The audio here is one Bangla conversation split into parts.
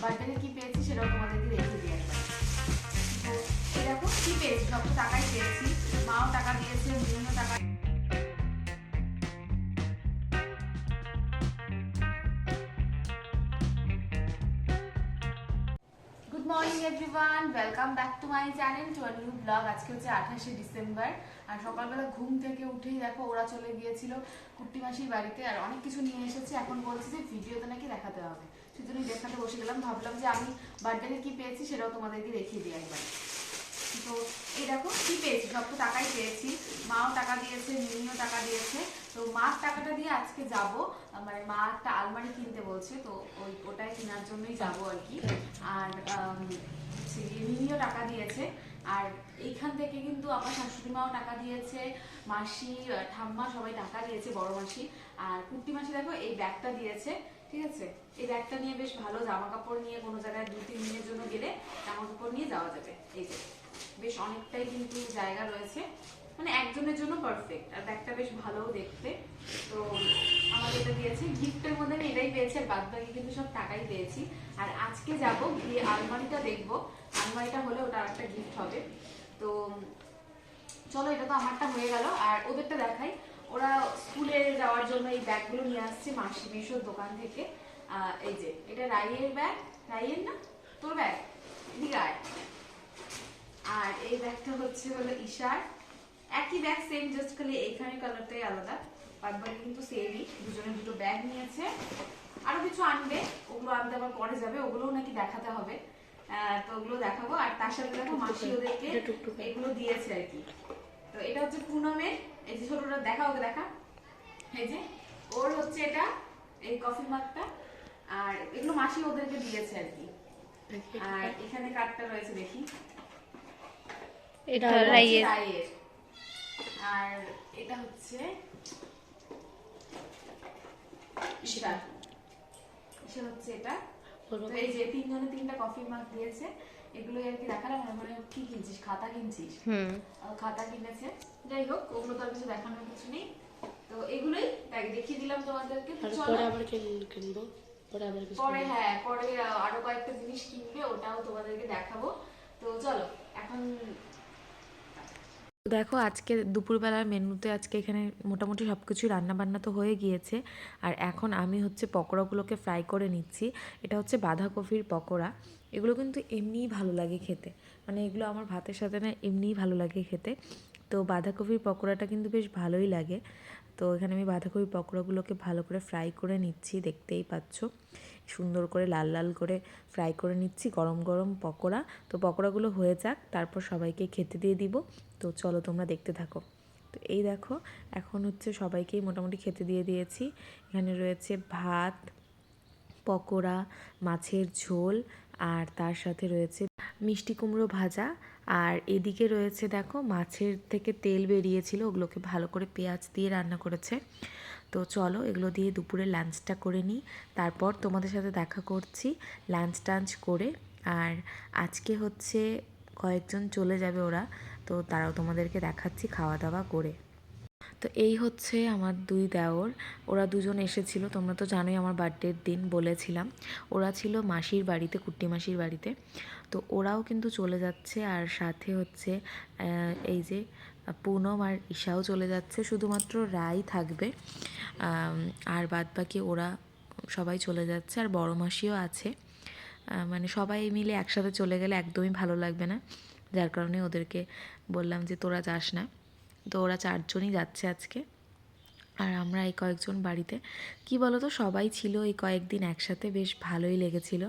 বার্থডে কি পেয়েছি সেটাও তোমাদেরকে দেখিয়ে দিই একবার। তো এই দেখো কি পেয়েছি, সব তো টাকাই পেয়েছি, মাও টাকা দিয়েছে, মিনিও টাকা। Good morning everyone, welcome back to my channel to a new blog. আজকে হচ্ছে 28শে ডিসেম্বর আর সকালবেলা ঘুম থেকে উঠেই দেখো ওরা চলে গিয়েছিল কুট্টি মাসির বাড়িতে আর অনেক কিছু নিয়ে এসেছে। এখন বলছে যে ভিডিওতে নাকি দেখাতে হবে, সেজন্যই দেখাতে বসে গেলাম। ভাবলাম যে আমি বার্থডে কি পেয়েছি সেটাও তোমাদেরকে দেখিয়ে দিই একবার। তো এই দেখো কি পেয়েছি, সব তো টাকাই পেয়েছি, মাও টাকা দিয়েছে, মিনিও টাকা দিয়েছে। তো মার টাকাটা দিয়ে আজকে যাব, মানে মা একটা আলমারি কিনতে বলছে, তো ওটাই কেনার জন্যই যাব আর কি। আর মিনিও টাকা দিয়েছে। আর এইখান থেকে কিন্তু আমার শাশুড়ি মাও টাকা দিয়েছে, মাসি ঠাম্মা সবাই টাকা দিয়েছে, বড় মাসি। আর কুট্টি মাসি দেখো এই ব্যাগটা দিয়েছে, ঠিক আছে। এই ব্যাগটা নিয়ে বেশ ভালো, জামা কাপড় নিয়ে কোনো জায়গায় 2-3 দিনের জন্য গেলে জামা কাপড় নিয়ে যাওয়া যাবে। এই যে বেশ অনেকটাই কিন্তু জায়গা রয়েছে, মানে একজনের জন্য পারফেক্ট। আর ব্যাগটা বেশ ভালোও দেখতে। তো আমাকে এটা দিয়েছে গিফটের মধ্যে, আমি এটাই পেয়েছি, আর বাদ বাকি কিন্তু সব টাকাই পেয়েছি। আর আজকে যাব গিয়ে আলমারিটা দেখবো, আলমারিটা হলে ওটা একটা গিফট হবে। তো চলো, এটা তো আমারটা হয়ে গেল, আর ওদেরটা দেখাই। ওরা স্কুলে যাওয়ার জন্য এই ব্যাগগুলো নিয়ে আসছে মাসি মেশোর দোকান থেকে। এই যে এটা রাইয়ের ব্যাগ, রাইয়ের না তোর ব্যাগ, এদিকে আয়। আর এই ব্যাগটা হচ্ছে হলো ঈশার, একই ব্যাগ সেম, জাস্ট খালি এইখানে কালারটাই আলাদা, বাদ বাকি কিন্তু সেমই। দুজনে দুটো ব্যাগ নিয়েছে, আরো কিছু আনবে, ওগুলো আনতে আবার পরে যাবে, ওগুলোও নাকি দেখাতে হবে। তো ওগুলো দেখাবো। আর তার সাথে দেখো মাসি ওদেরকে এগুলো দিয়েছে আর কি। তো এটা হচ্ছে পুনমের, এই যে ছোটটা দেখা, ওকে দেখা, এই যে ওর হচ্ছে এটা এই কফি মাগটা। আর এগুলো মাসি ওদেরকে দিয়েছে আর কি। আর এখানে কার্ডটা রয়েছে, দেখি, এটা রাইয়ের। আর এটা হচ্ছে ঈশার, ঈশার হচ্ছে এটা। তো এই যে তিনজনে তিনটা কফি মাগ দিয়েছে, এগুলোই আর কি দেখালাম। মানে কি কিনছিস, খাতা কিনছিস? খাতা কিনেছে। যাই হোক, ওগুলো তো আর কিছু দেখানোর কিছু নেই, তো এগুলোই দেখিয়ে দিলাম তোমাদেরকে। পরে আবার কিনবো, পরে হ্যাঁ, পরে আরো কয়েকটা জিনিস কিনবে, ওটাও তোমাদেরকে দেখাবো। তো চলো এখন দেখো আজকে দুপুরবেলার মেনুতে আজকে এখানে মোটামুটি সব কিছুই রান্নাবান্না তো হয়ে গিয়েছে। আর এখন আমি হচ্ছে পকোড়াগুলোকে ফ্রাই করে নিচ্ছি। এটা হচ্ছে বাঁধাকপির পকোড়া। এগুলো কিন্তু এমনিই ভালো লাগে খেতে, মানে এগুলো আমার ভাতের সাথে না এমনিই ভালো লাগে খেতে। তো বাঁধাকপির পকোড়াটা কিন্তু বেশ ভালোই লাগে। তো এখানে আমি বাঁধাকপির পকোড়াগুলোকে ভালো করে ফ্রাই করে নিচ্ছি, দেখতেই পাচ্ছ সুন্দর করে লাল লাল করে ফ্রাই করে নিচ্ছি, গরম গরম পকোড়া। তো পকোড়াগুলো হয়ে যাক, তারপর সবাইকে খেতে দিয়ে দিব। তো চলো তোমরা দেখতে থাকো। তো এই দেখো এখন হচ্ছে সবাইকেই মোটামুটি খেতে দিয়ে দিয়েছি। এখানে রয়েছে ভাত, পকোড়া, মাছের ঝোল, আর তার সাথে রয়েছে মিষ্টি কুমড়ো ভাজা। আর এদিকে রয়েছে দেখো মাছের থেকে তেল বেরিয়েছিল, ওগুলোকে ভালো করে পেঁয়াজ দিয়ে রান্না করেছে। তো চলো এগুলো দিয়ে দুপুরে লাঞ্চটা করে নিই, তারপর তোমাদের সাথে দেখা করছি লাঞ্চ টাঞ্চ করে। আর আজকে হচ্ছে কয়েকজন চলে যাবে ওরা, তো তারাও তোমাদেরকে দেখাচ্ছি খাওয়া দাওয়া করে। তো এই হচ্ছে আমার দুই দেওর, ওরা দুজন এসেছিলো, তোমরা তো জানোই আমার বার্থডের দিন বলেছিলাম। ওরা ছিল মাসির বাড়িতে, কুট্টি মাসির বাড়িতে। তো ওরাও কিন্তু চলে যাচ্ছে, আর সাথে হচ্ছে এই যে পুনম আর ঈশাও চলে যাচ্ছে, শুধুমাত্র রাই থাকবে। আর বাদ বাকি ওরা সবাই চলে যাচ্ছে, আর বড় মাসিও আছে। মানে সবাই মিলে একসাথে চলে গেলে একদমই ভালো লাগবে না, যার কারণে ওদেরকে বললাম যে তোরা যাস না। তো ওরা 4 জনই যাচ্ছে আজকে। আর আমরা এই কয়েকজন বাড়িতে, কি বলতো সবাই ছিল এই কয়েকদিন একসাথে, বেশ ভালোই লেগেছিল।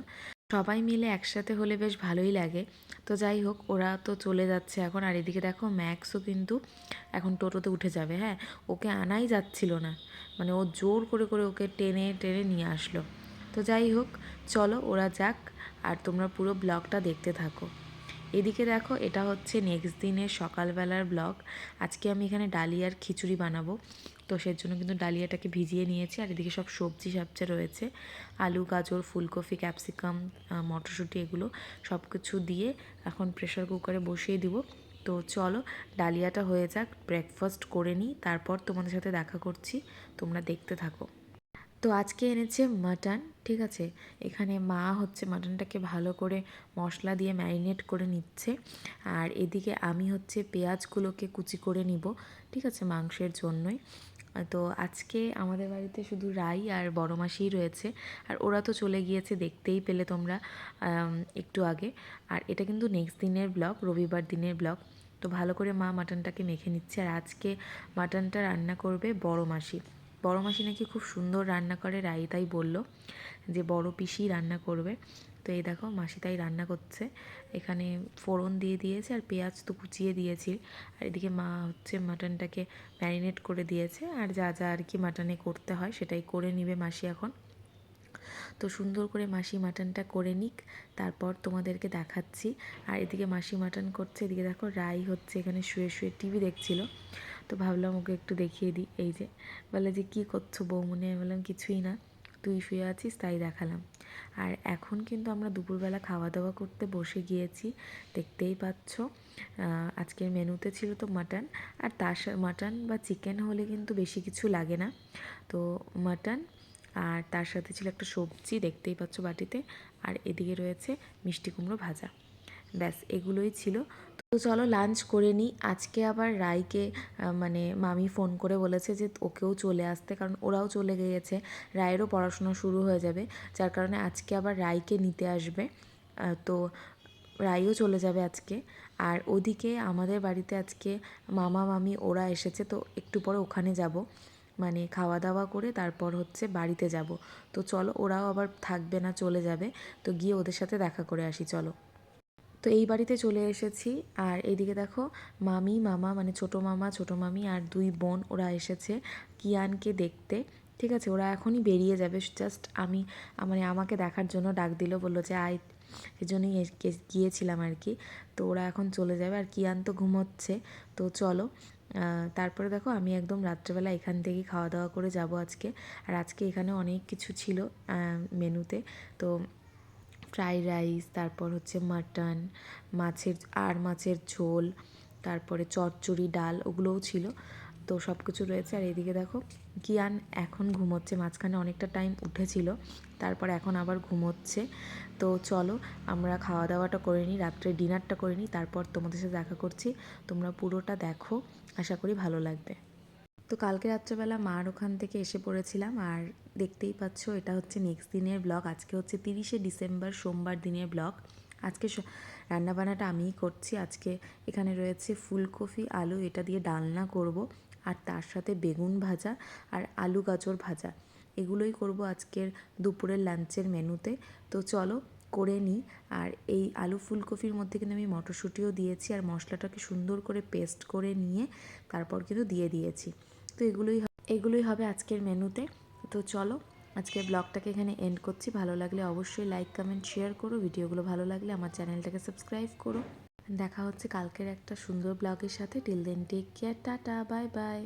সবাই মিলে একসাথে হলে বেশ ভালোই লাগে। তো যাই হোক, ওরা তো চলে যাচ্ছে এখন। আর এদিকে দেখো ম্যাক্সও কিন্তু এখন টোটোতে উঠে যাবে। হ্যাঁ, ওকে আনাই যাচ্ছিল না, মানে ও জোর করে করে ওকে টেনে টেনে নিয়ে আসলো। তো যাই হোক, চলো ওরা যাক, আর তোমরা পুরো ব্লগটা দেখতে থাকো। এদিকে দেখো এটা হচ্ছে নেক্সট দিনের সকালবেলার ব্লগ। আজকে আমি এখানে ডালিয়ার খিচুড়ি বানাবো, তো সেজন্য কিন্তু ডালিয়াটাকে ভিজিয়ে নিয়েছি। আর এদিকে সব সবজি সবচেয়ে রয়েছে, আলু, গাজর, ফুলকপি, ক্যাপসিকাম, মটরশুঁটি, এগুলো সব কিছু দিয়ে এখন প্রেশার কুকারে বসিয়ে দিব। তো চলো ডালিয়াটা হয়ে যাক, ব্রেকফাস্ট করে নিই, তারপর তোমাদের সাথে দেখা করছি, তোমরা দেখতে থাকো। তো আজকে এনেছে মাটন, ঠিক আছে। এখানে মা হচ্ছে মাটনটাকে ভালো করে মশলা দিয়ে ম্যারিনেট করে নিচ্ছে, আর এদিকে আমি হচ্ছে পেঁয়াজগুলোকে কুচি করে নিব, ঠিক আছে, মাংসের জন্যই। তো আজকে আমাদের বাড়িতে শুধু রাই আর বড় মাসিই রয়েছে, আর ওরা তো চলে গিয়েছে, দেখতেই পেলে তোমরা একটু আগে। আর এটা কিন্তু নেক্সট দিনের ব্লগ, রবিবার দিনের ব্লগ। তো ভালো করে মা মাটনটাকে মেখে নিচ্ছে, আর আজকে মাটনটা রান্না করবে বড় মাসি। বড় মাসি নাকি খুব সুন্দর রান্না করে, রাই তাই বলল যে বড় পিসি রান্না করবে। তো এই দেখো মাসি তাই রান্না করছে, এখানে ফোড়ন দিয়ে দিয়েছে আর পেঁয়াজ তো কুচিয়ে দিয়েছি, আর এদিকে মা হচ্ছে মাটনটাকে ম্যারিনেট করে দিয়েছে, আর যা যা আর কি মাটনে করতে হয় সেটাই করে নিবে মাসি এখন। তো সুন্দর করে মাসি মাটনটা করে নিক, তারপর তোমাদেরকে দেখাচ্ছি। আর এদিকে মাসি মাটন করছে, এদিকে দেখো রাই হচ্ছে এখানে শুয়ে শুয়ে টিভি দেখছিল। তো ভাবলাম ওকে একটু দেখিয়ে দিই, এই যে বলে যে কী করছো বৌমনি, আমি বললাম কিছুই না, তুই শুয়ে আছিস তাই দেখালাম। আর এখন কিন্তু আমরা দুপুরবেলা খাওয়া দাওয়া করতে বসে গিয়েছি, দেখতেই পাচ্ছ। আজকের মেনুতে ছিল তো মাটন, আর তার মাটন বা চিকেন হলে কিন্তু বেশি কিছু লাগে না। তো মাটন আর তার সাথে ছিল একটা সবজি, দেখতেই পাচ্ছ বাটিতে, আর এদিকে রয়েছে মিষ্টি কুমড়ো ভাজা। ব্যাস এগুলোই ছিল। তো চলো লাঞ্চ করে নিই। আজকে আবার রাইকে মানে মামি ফোন করে বলেছে যে ওকেও চলে আসতে, কারণ ওরাও চলে গিয়েছে, রায়েরও পড়াশোনা শুরু হয়ে যাবে, যার কারণে আজকে আবার রাইকে নিতে আসবে। তো রাইও চলে যাবে আজকে। আর ওদিকে আমাদের বাড়িতে আজকে মামা মামি ওরা এসেছে, তো একটু পরে ওখানে যাব, মানে খাওয়া দাওয়া করে তারপর হচ্ছে বাড়িতে যাব। তো চলো, ওরাও আবার থাকবে না, চলে যাবে, তো গিয়ে ওদের সাথে দেখা করে আসি চলো। তো এই বাড়িতে চলে এসেছি, আর এইদিকে দেখো মামি মামা মানে ছোটো মামা ছোটো মামি আর দুই বোন ওরা এসেছে কিয়ানকে দেখতে, ঠিক আছে। ওরা এখনই বেরিয়ে যাবে, জাস্ট আমি মানে আমাকে দেখার জন্য ডাক দিল, বললো যে আয়, সেজন্যই গিয়েছিলাম আর কি। তো ওরা এখন চলে যাবে, আর কিয়ান তো ঘুমোচ্ছে। তো চলো, তারপরে দেখো আমি একদম রাত্রেবেলা এখান থেকেই খাওয়া দাওয়া করে যাব আজকে। আর আজকে এখানে অনেক কিছু ছিল মেনুতে, তো ফ্রাইড রাইস, তারপর হচ্ছে মাটন, মাছের ঝোল, তারপরে চচ্চড়ি ডাল, ওগুলোও ছিল। তো সব কিছু রয়েছে। আর এদিকে দেখো কিয়ান এখন ঘুমোচ্ছে, মাঝখানে অনেকটা টাইম উঠেছিল, তারপর এখন আবার ঘুমোচ্ছে। তো চলো আমরা খাওয়া দাওয়াটা করে নিই, রাত্রে ডিনারটা করে নিই, তারপর তোমাদের সাথে দেখা করছি। তোমরা পুরোটা দেখো, আশা করি ভালো লাগবে। তো কালকে রাত্রেবেলা মার ওখান থেকে এসে পড়েছিলাম, আর দেখতেই পাচ্ছ এটা হচ্ছে নেক্সট দিনের ব্লগ। আজকে হচ্ছে 30শে ডিসেম্বর, সোমবার দিনের ব্লগ। আজকে রান্নাবান্নাটা আমিই করছি। আজকে এখানে রয়েছে ফুলকপি আলু, এটা দিয়ে ডালনা করব, আর তার সাথে বেগুন ভাজা আর আলু গাজর ভাজা, এগুলোই করব আজকের দুপুরের লাঞ্চের মেনুতে। তো চলো করে নিই। আর এই আলু ফুলকপির মধ্যে কিন্তু আমি মটরশুঁটিও দিয়েছি, আর মশলাটাকে সুন্দর করে পেস্ট করে নিয়ে তারপর কিন্তু দিয়ে দিয়েছি। তো এগুলোই হবে আজকের মেনুতে। তো চলো আজকের ব্লগটাকে এখানে এন্ড করছি। ভালো লাগলে অবশ্যই লাইক কমেন্ট শেয়ার করো, ভিডিওগুলো ভালো লাগলে আমার চ্যানেলটাকে সাবস্ক্রাইব করো। দেখা হচ্ছে কালকের একটা সুন্দর ব্লগের সাথে। Till then take care, tata, bye by.